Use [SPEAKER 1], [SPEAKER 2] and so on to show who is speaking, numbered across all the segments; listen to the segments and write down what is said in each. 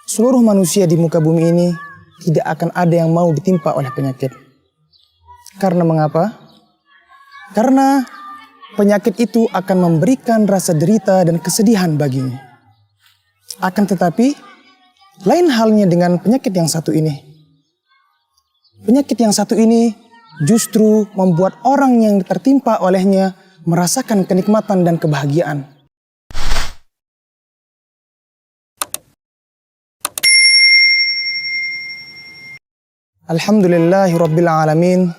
[SPEAKER 1] Seluruh manusia di muka bumi ini tidak akan ada yang mau ditimpa oleh penyakit. Karena mengapa? Karena penyakit itu akan memberikan rasa derita dan kesedihan baginya. Akan tetapi, lain halnya dengan penyakit yang satu ini. Penyakit yang satu ini justru membuat orang yang tertimpa olehnya merasakan kenikmatan dan kebahagiaan. Alhamdulillahi Rabbil Alamin.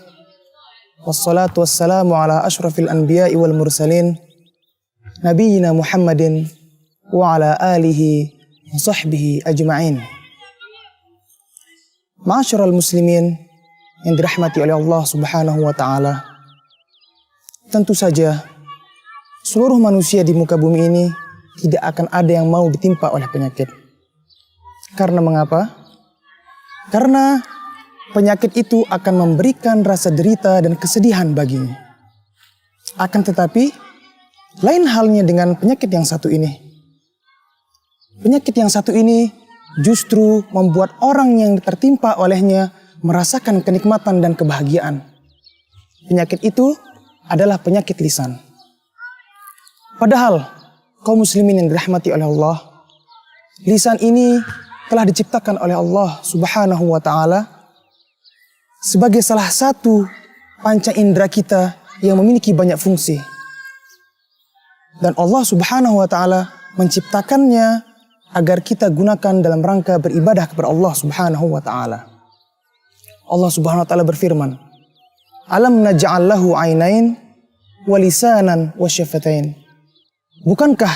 [SPEAKER 1] Wassalatu wassalamu ala ashrafil anbiya'i wal mursalin. Nabiyyina Muhammadin wa ala alihi wa sahbihi ajma'in. Ma'asyiral muslimin yang dirahmati oleh Allah subhanahu wa ta'ala. Tentu saja seluruh manusia di muka bumi ini tidak akan ada yang mau ditimpa oleh penyakit. Karena mengapa? Karena penyakit itu akan memberikan rasa derita dan kesedihan baginya. Akan tetapi, lain halnya dengan penyakit yang satu ini. Penyakit yang satu ini justru membuat orang yang tertimpa olehnya merasakan kenikmatan dan kebahagiaan. Penyakit itu adalah penyakit lisan. Padahal, kaum muslimin yang dirahmati oleh Allah, lisan ini telah diciptakan oleh Allah subhanahu wa ta'ala sebagai salah satu panca indera kita yang memiliki banyak fungsi. Dan Allah subhanahu wa ta'ala menciptakannya agar kita gunakan dalam rangka beribadah kepada Allah subhanahu wa ta'ala. Allah subhanahu wa ta'ala berfirman, Alam naj'al lahu ainain wa lisanan wa syafatain. Bukankah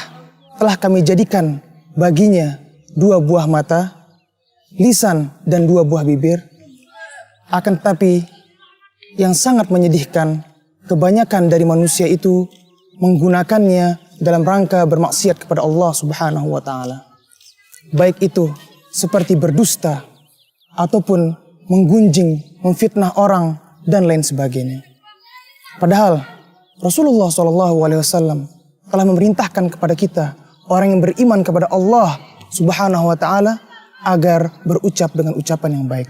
[SPEAKER 1] telah kami jadikan baginya dua buah mata, lisan dan dua buah bibir? Akan tetapi yang sangat menyedihkan, kebanyakan dari manusia itu menggunakannya dalam rangka bermaksiat kepada Allah subhanahu wa ta'ala. Baik itu seperti berdusta, ataupun menggunjing, memfitnah orang, dan lain sebagainya. Padahal Rasulullah SAW telah memerintahkan kepada kita, orang yang beriman kepada Allah subhanahu wa ta'ala, agar berucap dengan ucapan yang baik.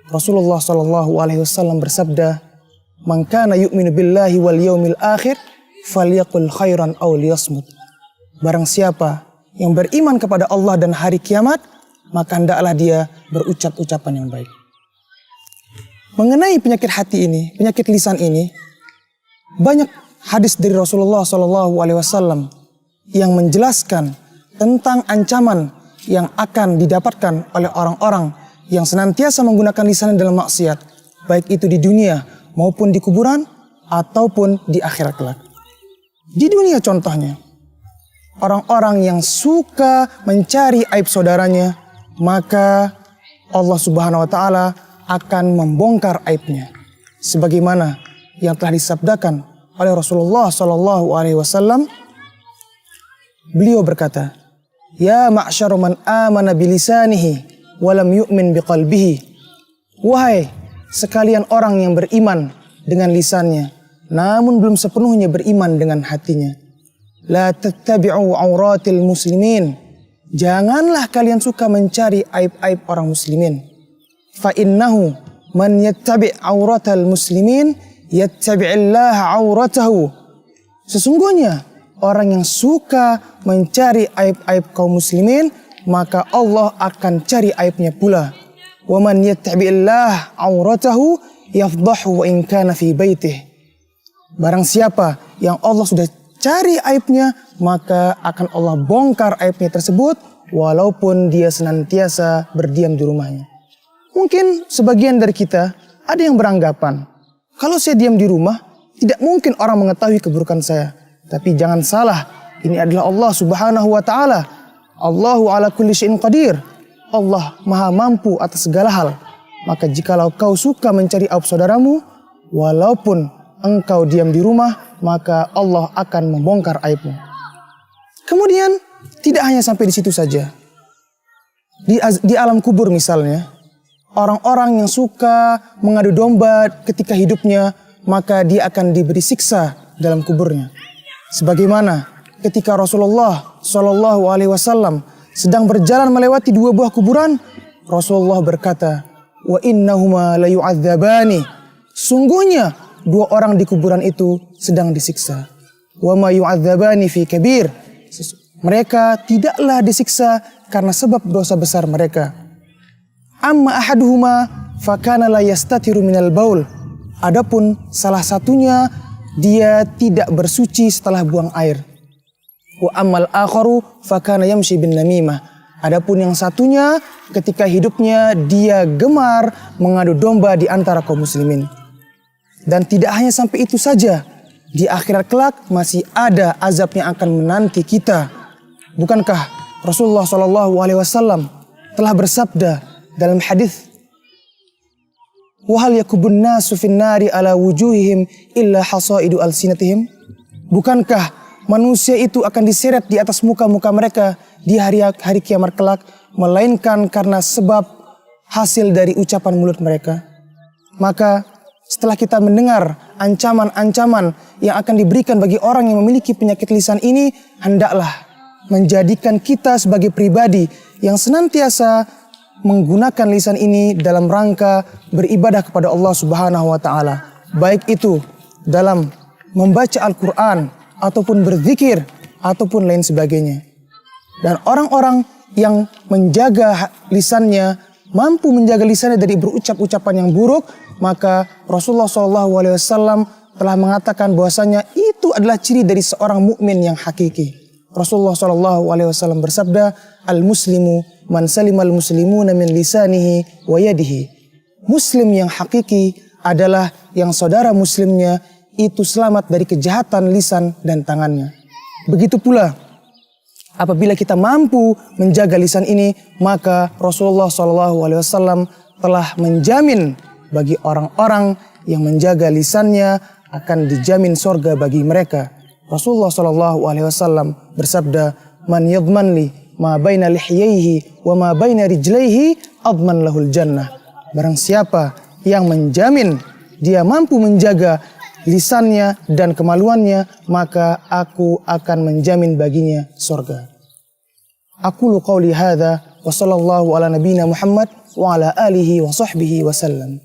[SPEAKER 1] Rasulullah SAW bersabda, "Man kana yu'minu billahi wal yaumil akhir, falyaqul khairan aw liyasmut." Barang siapa yang beriman kepada Allah dan hari kiamat, maka hendaklah dia berucap ucapan yang baik. Mengenai penyakit hati ini, penyakit lisan ini, banyak hadis dari Rasulullah SAW yang menjelaskan tentang ancaman yang akan didapatkan oleh orang-orang yang senantiasa menggunakan lisannya dalam maksiat, baik itu di dunia maupun di kuburan ataupun di akhirat kelak. Di dunia contohnya, orang-orang yang suka mencari aib saudaranya, maka Allah subhanahu wa ta'ala akan membongkar aibnya. Sebagaimana yang telah disabdakan oleh Rasulullah SAW, beliau berkata, "Ya ma'syaru man amana bilisanihi walam yu'min biqalbihi." Wahai sekalian orang yang beriman dengan lisannya, namun belum sepenuhnya beriman dengan hatinya. La tattabi'u auratil muslimin. Janganlah kalian suka mencari aib-aib orang muslimin. Fa innahu man yattabi' auratal muslimin yattabi'illaha auratahu. Sesungguhnya orang yang suka mencari aib-aib kaum muslimin, maka Allah akan cari aibnya pula. Wa man yattabi'illah auratahu yafdahu wa in kana fi baitih. Barang siapa yang Allah sudah cari aibnya, maka akan Allah bongkar aibnya tersebut walaupun dia senantiasa berdiam di rumahnya. Mungkin sebagian dari kita ada yang beranggapan, kalau saya diam di rumah, tidak mungkin orang mengetahui keburukan saya. Tapi jangan salah, ini adalah Allah subhanahu wa ta'ala. Allahu ala kulli syai'in qadir. Allah maha mampu atas segala hal. Maka jikalau kau suka mencari aib saudaramu, walaupun engkau diam di rumah, maka Allah akan membongkar aibmu. Kemudian tidak hanya sampai di situ saja. Di alam kubur misalnya, orang-orang yang suka mengadu domba ketika hidupnya, maka dia akan diberi siksa dalam kuburnya. Sebagaimana ketika Rasulullah SAW sedang berjalan melewati dua buah kuburan, Rasulullah berkata, wa innahuma la yu'adzabani. Sungguhnya dua orang di kuburan itu sedang disiksa. Wa ma yu'adzabani fi kabir. Mereka tidaklah disiksa karena sebab dosa besar mereka. Amma ahaduhuma fakana la yastatiru minal baul. Adapun salah satunya, dia tidak bersuci setelah buang air. Wa ammal akharu fakana yamshi bin namimah. Adapun yang satunya, ketika hidupnya dia gemar mengadu domba di antara kaum muslimin. Dan tidak hanya sampai itu saja, di akhirat kelak masih ada azab yang akan menanti kita. Bukankah Rasulullah SAW telah bersabda dalam hadis, "Wa hal yakubun nasu fin nari ala wujuhihim illa hasaidu alsinatihim?" Bukankah manusia itu akan diseret di atas muka-muka mereka di hari kiamat kelak, melainkan karena sebab hasil dari ucapan mulut mereka? Maka setelah kita mendengar ancaman-ancaman yang akan diberikan bagi orang yang memiliki penyakit lisan ini, hendaklah menjadikan kita sebagai pribadi yang senantiasa menggunakan lisan ini dalam rangka beribadah kepada Allah Subhanahu wa taala. Baik itu dalam membaca Al-Qur'an ataupun berzikir ataupun lain sebagainya. Dan orang-orang yang menjaga lisannya, mampu menjaga lisannya dari berucap ucapan yang buruk, maka Rasulullah SAW telah mengatakan bahwasanya itu adalah ciri dari seorang mukmin yang hakiki. Rasulullah SAW bersabda, "Al-muslimu man salimal muslimuna min lisanihi wa yadihi." Muslim yang hakiki adalah yang saudara muslimnya itu selamat dari kejahatan lisan dan tangannya. Begitu pula apabila kita mampu menjaga lisan ini, maka Rasulullah SAW telah menjamin bagi orang-orang yang menjaga lisannya akan dijamin surga bagi mereka. Rasulullah SAW bersabda, "Man yadman li ma baina lihyaihi wa ma baina rijlaihi adman lahul jannah." Barang siapa yang menjamin dia mampu menjaga lisannya dan kemaluannya, maka aku akan menjamin baginya surga. Aqulu qawli hadza wa sallallahu ala nabiyyina Muhammad wa ala alihi wa sahbihi wa sallam.